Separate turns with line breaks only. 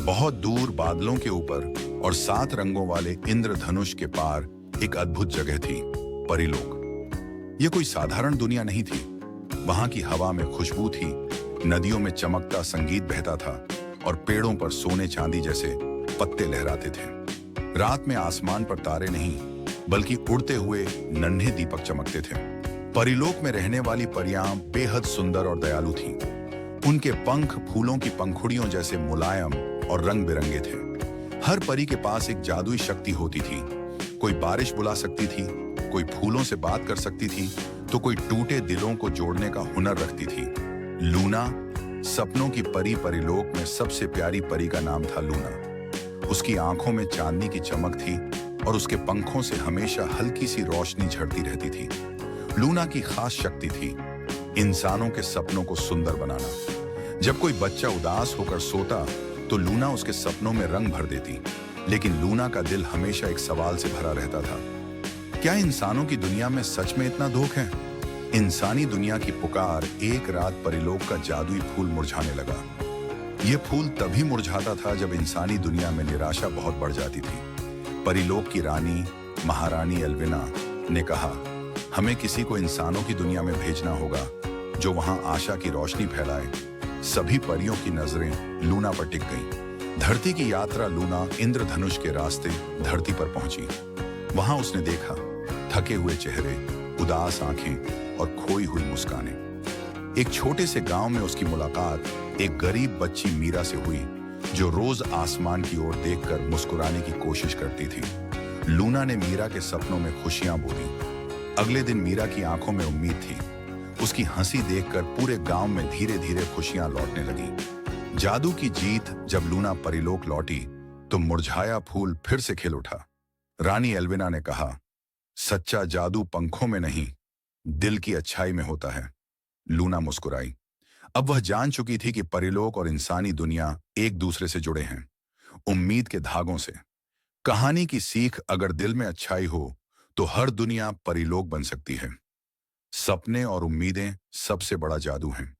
बहुत दूर बादलों के ऊपर और 7 रंगों वाले इंद्रधनुष के पार एक अद्भुत जगह थी, परीलोक। यह कोई साधारण दुनिया नहीं थी। वहां की हवा में खुशबू थी, नदियों में चमकता संगीत बहता था और पेड़ों पर सोने चांदी जैसे पत्ते लहराते थे। रात में आसमान पर तारे नहीं, बल्कि उड़ते हुए नन्हे दीपक चमकते थे। परीलोक में रहने वाली परियां बेहद सुंदर और दयालु थीं। उनके पंख फूलों की पंखुड़ियों जैसे मुलायम और रंग बिरंगे थे। हर परी के पास एक जादुई शक्ति होती थी। कोई बारिश बुला सकती थी, कोई फूलों से बात कर सकती थी, तो कोई टूटे दिलों को जोड़ने का हुनर रखती थी। लूना, सपनों की परी, परीलोक में सबसे प्यारी परी का नाम था लूना। उसकी आंखों में चांदनी की चमक थी और उसके पंखों से हमेशा हल्की सी रोशनी झड़ती रहती थी। लूना की खास शक्ति थी इंसानों के सपनों को सुंदर बनाना। जब कोई बच्चा उदास होकर सोता तो लूना उसके सपनों में रंग भर देती, लेकिन लूना का दिल हमेशा एक सवाल से भरा रहता था। क्या इंसानों की दुनिया में सच में इतना दुख है? इंसानी दुनिया की पुकार एक रात परीलोक का जादुई फूल मुरझाने लगा। यह फूल तभी मुरझाता था जब इंसानी दुनिया में निराशा बहुत बढ़ जाती थी। परीलोक की रानी महारानी एल्विना ने कहा, हमें किसी को इंसानों की दुनिया में भेजना होगा जो वहां आशा की रोशनी फैलाए। सभी परियों की नजरें लूना पर टिक गईं। धरती की यात्रा लूना इंद्रधनुष के रास्ते धरती पर पहुंची। वहां उसने देखा थके हुए चेहरे, उदास आंखें और खोई हुई मुस्कानें। एक छोटे से गांव में उसकी मुलाकात एक गरीब बच्ची मीरा से हुई, जो रोज आसमान की ओर देखकर मुस्कुराने की कोशिश करती थी। लूना ने मीरा के सपनों में खुशियां बोली। अगले दिन मीरा की आंखों में उम्मीद थी। उसकी हंसी देखकर पूरे गांव में धीरे धीरे खुशियां लौटने लगी। जादू की जीत जब लूना परीलोक लौटी तो मुरझाया फूल फिर से खिल उठा। रानी एल्विना ने कहा, सच्चा जादू पंखों में नहीं, दिल की अच्छाई में होता है। लूना मुस्कुराई। अब वह जान चुकी थी कि परीलोक और इंसानी दुनिया एक दूसरे से जुड़े हैं, उम्मीद के धागों से। कहानी की सीख, अगर दिल में अच्छाई हो तो हर दुनिया परीलोक बन सकती है। सपने और उम्मीदें सबसे बड़ा जादू हैं।